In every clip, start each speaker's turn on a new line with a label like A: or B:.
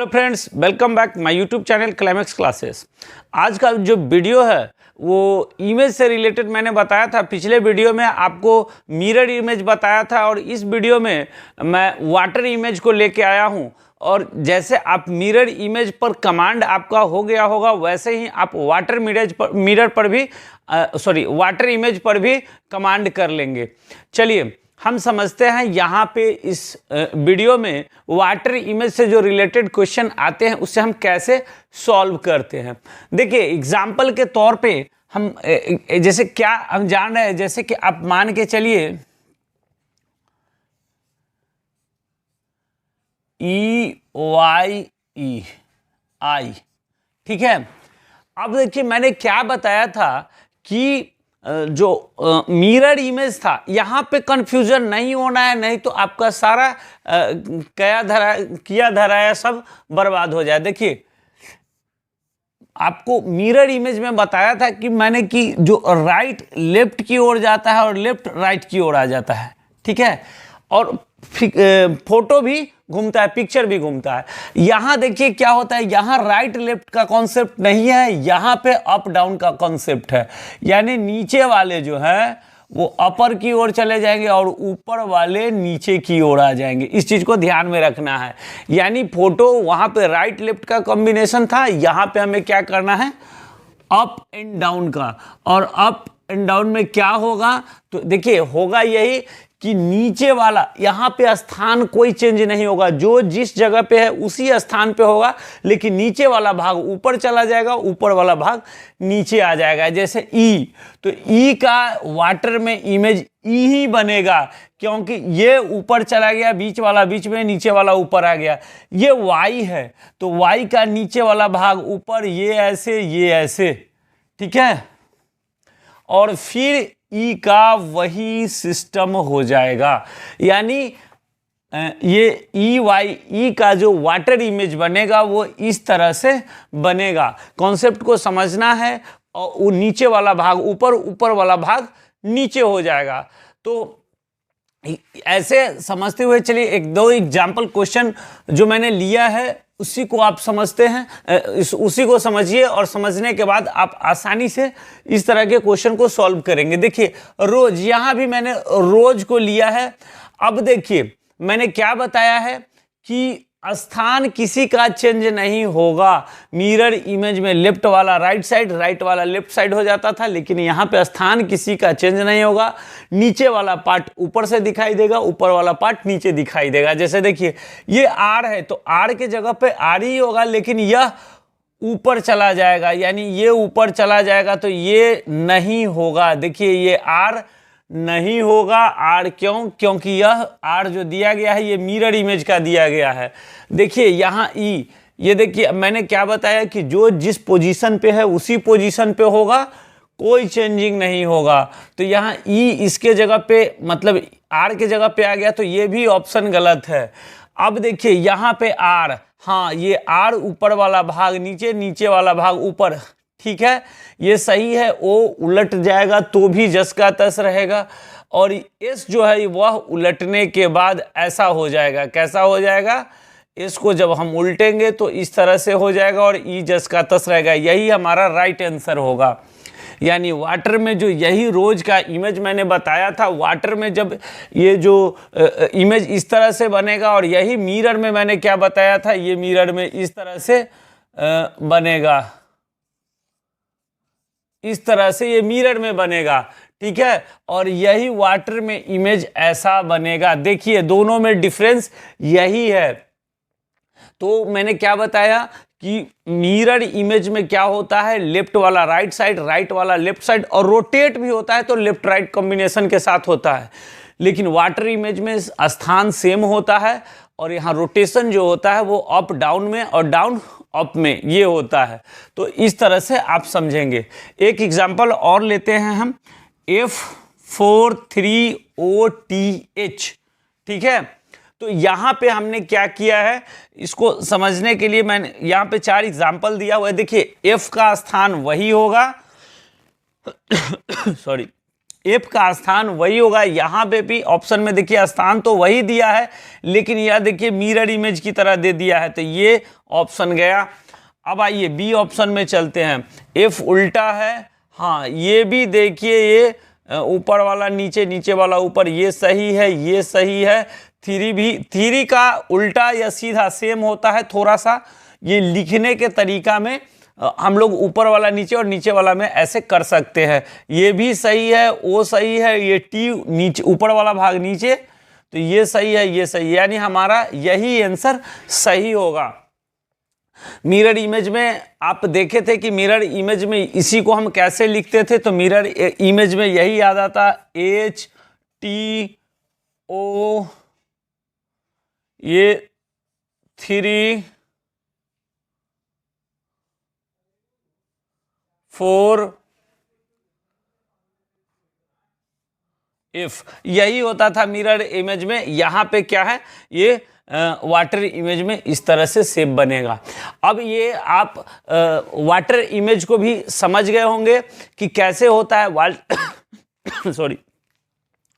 A: Hello friends, welcome back my YouTube channel climax classes. आज का जो वीडियो है वो इमेज से रिलेटेड मैंने बताया था। पिछले वीडियो में आपको मिरर इमेज बताया था और इस वीडियो में मैं वाटर इमेज को लेके आया हूं। और जैसे आप मिरर इमेज पर कमांड आपका हो गया होगा, वैसे ही आप वाटर इमेज पर भी कमांड कर लेंगे। चलिए हम समझते हैं यहाँ पे इस वीडियो में वाटर इमेज से जो रिलेटेड क्वेश्चन आते हैं उससे हम कैसे सॉल्व करते हैं। देखिए एग्जाम्पल के तौर पे हम जैसे क्या हम जान रहे हैं, जैसे कि आप मान के चलिए EYEI, ठीक है। अब देखिए मैंने क्या बताया था कि जो मिरर इमेज था यहाँ पे कंफ्यूजन नहीं होना है, नहीं तो आपका सारा किया धराया सब बर्बाद हो जाए। देखिए आपको मिरर इमेज में बताया था कि मैंने कि जो राइट लेफ्ट की ओर जाता है और लेफ्ट राइट की ओर आ जाता है, ठीक है। और फोटो भी घूमता है, पिक्चर भी घूमता है। यहाँ देखिए क्या होता है, यहाँ राइट लेफ्ट का कॉन्सेप्ट नहीं है, यहाँ पे अप डाउन का कॉन्सेप्ट है। यानी नीचे वाले जो है वो अपर की ओर चले जाएंगे और ऊपर वाले नीचे की ओर आ जाएंगे। इस चीज को ध्यान में रखना है। यानी फोटो वहां पे राइट लेफ्ट का कॉम्बिनेशन था, यहाँ पे हमें क्या करना है, अप एंड डाउन का। और अप एंड डाउन में क्या होगा, तो देखिए होगा यही कि नीचे वाला यहाँ पे स्थान कोई चेंज नहीं होगा, जो जिस जगह पे है उसी स्थान पे होगा, लेकिन नीचे वाला भाग ऊपर चला जाएगा, ऊपर वाला भाग नीचे आ जाएगा। जैसे ई, तो ई का वाटर में इमेज ई ही बनेगा, क्योंकि ये ऊपर चला गया, बीच वाला बीच में, नीचे वाला ऊपर आ गया। ये वाई है तो वाई का नीचे वाला भाग ऊपर, ये ऐसे, ठीक है। और फिर ई का वही सिस्टम हो जाएगा। यानी ये ई का जो वाटर इमेज बनेगा वो इस तरह से बनेगा। कॉन्सेप्ट को समझना है। और वो नीचे वाला भाग ऊपर, ऊपर वाला भाग नीचे हो जाएगा। तो ऐसे समझते हुए चलिए एक दो एग्जाम्पल क्वेश्चन जो मैंने लिया है उसी को आप समझते हैं, उसी को समझिए और समझने के बाद आप आसानी से इस तरह के क्वेश्चन को सॉल्व करेंगे। देखिए रोज, यहाँ भी मैंने रोज को लिया है। अब देखिए मैंने क्या बताया है कि स्थान किसी का चेंज नहीं होगा। मिरर इमेज में लेफ्ट वाला राइट साइड, राइट वाला लेफ्ट साइड हो जाता था, लेकिन यहाँ पे स्थान किसी का चेंज नहीं होगा। नीचे वाला पार्ट ऊपर से दिखाई देगा, ऊपर वाला पार्ट नीचे दिखाई देगा। जैसे देखिए ये आर है तो आर के जगह पे आर ही होगा, लेकिन यह ऊपर चला जाएगा, यानी ये ऊपर चला जाएगा तो ये नहीं होगा। देखिए ये आर नहीं होगा। आर क्यों? क्योंकि यह आर जो दिया गया है ये मिरर इमेज का दिया गया है। देखिए यहाँ ई, ये देखिए मैंने क्या बताया कि जो जिस पोजीशन पे है उसी पोजीशन पे होगा, कोई चेंजिंग नहीं होगा। तो यहाँ ई इसके जगह पे, मतलब आर के जगह पे आ गया, तो ये भी ऑप्शन गलत है। अब देखिए यहाँ पे आर, हाँ ये आर ऊपर वाला भाग नीचे, नीचे वाला भाग ऊपर, ठीक है, ये सही है। ओ उलट जाएगा तो भी जस का तस रहेगा। और एस जो है वह उलटने के बाद ऐसा हो जाएगा। कैसा हो जाएगा? एस को जब हम उल्टेंगे तो इस तरह से हो जाएगा और ई जस का तस रहेगा। यही हमारा राइट आंसर होगा। यानी वाटर में जो यही रोज का इमेज मैंने बताया था, वाटर में जब ये जो इमेज इस तरह से बनेगा, और यही मिरर में मैंने क्या बताया था, ये मिरर में इस तरह से बनेगा, इस तरह से ये मिरर में बनेगा, ठीक है। और यही वाटर में इमेज ऐसा बनेगा। देखिए दोनों में डिफरेंस यही है। तो मैंने क्या बताया कि मिरर इमेज में क्या होता है, लेफ्ट वाला राइट साइड, राइट वाला लेफ्ट साइड, और रोटेट भी होता है तो लेफ्ट राइट कॉम्बिनेशन के साथ होता है। लेकिन वाटर इमेज में स्थान सेम होता है और यहाँ रोटेशन जो होता है वो अप डाउन में और डाउन अप में ये होता है। तो इस तरह से आप समझेंगे। एक एग्जांपल और लेते हैं हम, F43OTH, ठीक है। तो यहाँ पे हमने क्या किया है, इसको समझने के लिए मैंने यहाँ पे 4 एग्जांपल दिया हुआ है। देखिए F का स्थान वही होगा सॉरी, एफ का स्थान वही होगा। यहाँ पे भी ऑप्शन में देखिए स्थान तो वही दिया है, लेकिन यह देखिए मिरर इमेज की तरह दे दिया है, तो ये ऑप्शन गया। अब आइए बी ऑप्शन में चलते हैं। एफ उल्टा है, हाँ ये भी देखिए, ये ऊपर वाला नीचे, नीचे वाला ऊपर, ये सही है, ये सही है। थ्री भी, थ्री का उल्टा या सीधा सेम होता है, थोड़ा सा ये लिखने के तरीका में हम लोग ऊपर वाला नीचे और नीचे वाला में ऐसे कर सकते हैं। ये भी सही है, वो सही है, ये टी नीचे ऊपर वाला भाग नीचे, तो ये सही है, ये सही है, यानी हमारा यही आंसर सही होगा। मिरर इमेज में आप देखे थे कि मिरर इमेज में इसी को हम कैसे लिखते थे, तो मिरर इमेज में यही याद आता, H T O, ये 3 4 इफ, यही होता था मिरर इमेज में। यहाँ पे क्या है, ये वाटर इमेज में इस तरह से शेप बनेगा। अब ये आप वाटर इमेज को भी समझ गए होंगे कि कैसे होता है सॉरी,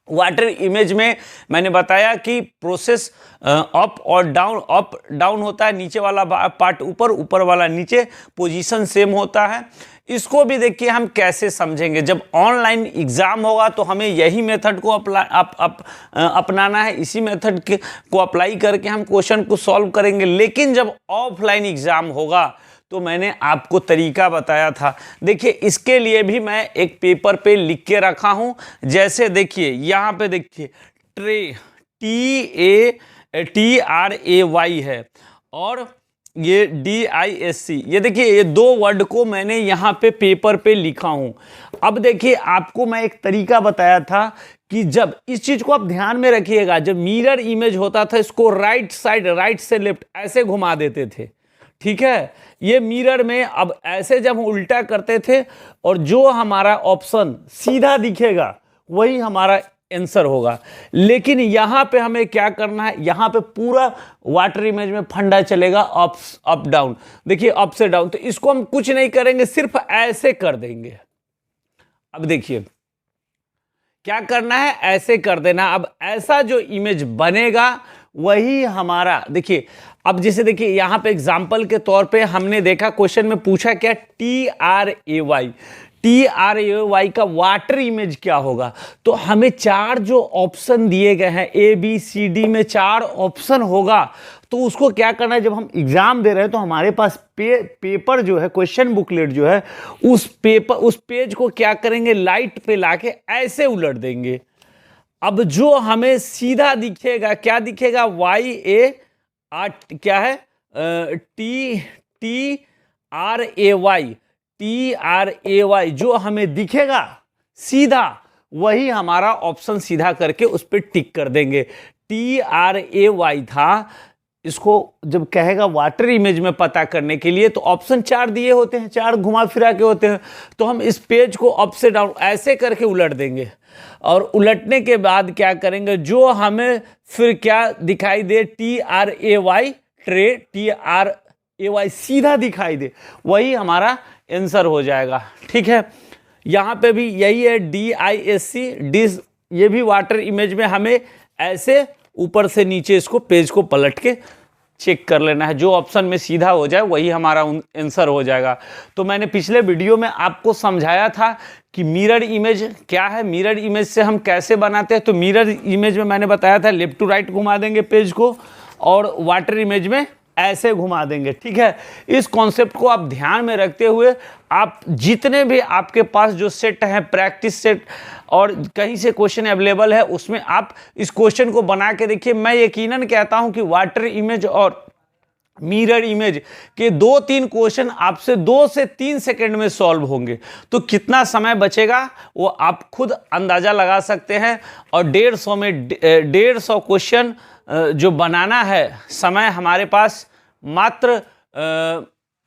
A: वाटर इमेज में मैंने बताया कि प्रोसेस अप और डाउन, अप डाउन होता है, नीचे वाला पार्ट ऊपर, ऊपर वाला नीचे, पोजीशन सेम होता है। इसको भी देखिए हम कैसे समझेंगे, जब ऑनलाइन एग्जाम होगा तो हमें यही मेथड को अपनाना है, इसी मेथड को अप्लाई करके हम क्वेश्चन को सॉल्व करेंगे। लेकिन जब ऑफलाइन एग्जाम होगा तो मैंने आपको तरीका बताया था। देखिए इसके लिए भी मैं एक पेपर पे लिख के रखा हूं। जैसे देखिए यहाँ पे देखिए ट्रे, TRAY है, और ये DISC, ये देखिए ये दो वर्ड को मैंने यहाँ पे पेपर पे लिखा हूं। अब देखिए आपको मैं एक तरीका बताया था कि जब इस चीज को आप ध्यान में रखिएगा, जब मिरर इमेज होता था इसको राइट साइड, राइट से लेफ्ट ऐसे घुमा देते थे, ठीक है। ये मिरर में अब ऐसे जब हम उल्टा करते थे और जो हमारा ऑप्शन सीधा दिखेगा वही हमारा आंसर होगा। लेकिन यहां पे हमें क्या करना है, यहां पे पूरा वाटर इमेज में फंडा चलेगा अप डाउन, देखिए अप से डाउन, तो इसको हम कुछ नहीं करेंगे, सिर्फ ऐसे कर देंगे। अब देखिए क्या करना है, ऐसे कर देना। अब ऐसा जो इमेज बनेगा वही हमारा, देखिए अब जैसे देखिए यहां पे एग्जांपल के तौर पे हमने देखा क्वेश्चन में पूछा क्या, TRAY का वाटर इमेज क्या होगा। तो हमें चार जो ऑप्शन दिए गए हैं, ABCD में चार ऑप्शन होगा, तो उसको क्या करना है, जब हम एग्जाम दे रहे हैं तो हमारे पास पेपर जो है, क्वेश्चन बुकलेट जो है, उस पेज को क्या करेंगे, लाइट पे लाके ऐसे उलट देंगे। अब जो हमें सीधा दिखेगा, क्या दिखेगा, YA क्या है, TRAY जो हमें दिखेगा सीधा, वही हमारा ऑप्शन सीधा करके उस पर टिक कर देंगे। TRAY था, इसको जब कहेगा वाटर इमेज में पता करने के लिए तो ऑप्शन चार दिए होते हैं, चार घुमा फिरा के होते हैं, तो हम इस पेज को अप से डाउन ऐसे करके उलट देंगे। और उलटने के बाद क्या करेंगे, जो हमें फिर क्या दिखाई दे, TRAY ट्रे, TRAY सीधा दिखाई दे, वही हमारा आंसर हो जाएगा, ठीक है। यहाँ पे भी यही है, DISC, ये भी वाटर इमेज में हमें ऐसे ऊपर से नीचे इसको पेज को पलट के चेक कर लेना है, जो ऑप्शन में सीधा हो जाए वही हमारा आंसर हो जाएगा। तो मैंने पिछले वीडियो में आपको समझाया था कि मिरर इमेज क्या है, मिरर इमेज से हम कैसे बनाते हैं। तो मिरर इमेज में मैंने बताया था लेफ्ट टू राइट घुमा देंगे पेज को, और वाटर इमेज में ऐसे घुमा देंगे, ठीक है। इस कॉन्सेप्ट को आप ध्यान में रखते हुए आप जितने भी आपके पास जो सेट हैं, प्रैक्टिस सेट और कहीं से क्वेश्चन अवेलेबल है, उसमें आप इस क्वेश्चन को बना के देखिए। मैं यकीनन कहता हूं कि वाटर इमेज और मिरर इमेज के 2-3 क्वेश्चन आपसे 2 से 3 सेकंड में सॉल्व होंगे। तो कितना समय बचेगा वो आप खुद अंदाजा लगा सकते हैं। और 150 में 150 क्वेश्चन जो बनाना है, समय हमारे पास मात्र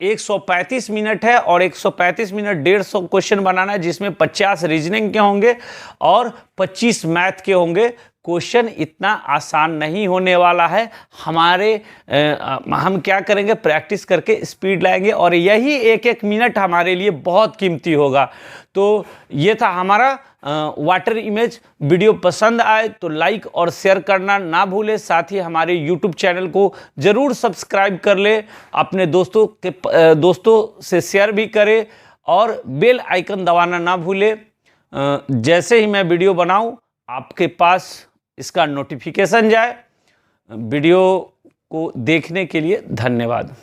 A: 135 मिनट है, और 135 मिनट 150 क्वेश्चन बनाना है, जिसमें 50 रीजनिंग के होंगे और 25 मैथ के होंगे। क्वेश्चन इतना आसान नहीं होने वाला है। हम क्या करेंगे, प्रैक्टिस करके स्पीड लाएंगे और यही एक एक मिनट हमारे लिए बहुत कीमती होगा। तो ये था हमारा वाटर इमेज। वीडियो पसंद आए तो लाइक और शेयर करना ना भूले, साथ ही हमारे यूट्यूब चैनल को ज़रूर सब्सक्राइब कर ले, अपने दोस्तों से शेयर भी करें और बेल आइकन दबाना ना भूले। जैसे ही मैं वीडियो बनाऊं आपके पास इसका नोटिफिकेशन जाए। वीडियो को देखने के लिए धन्यवाद।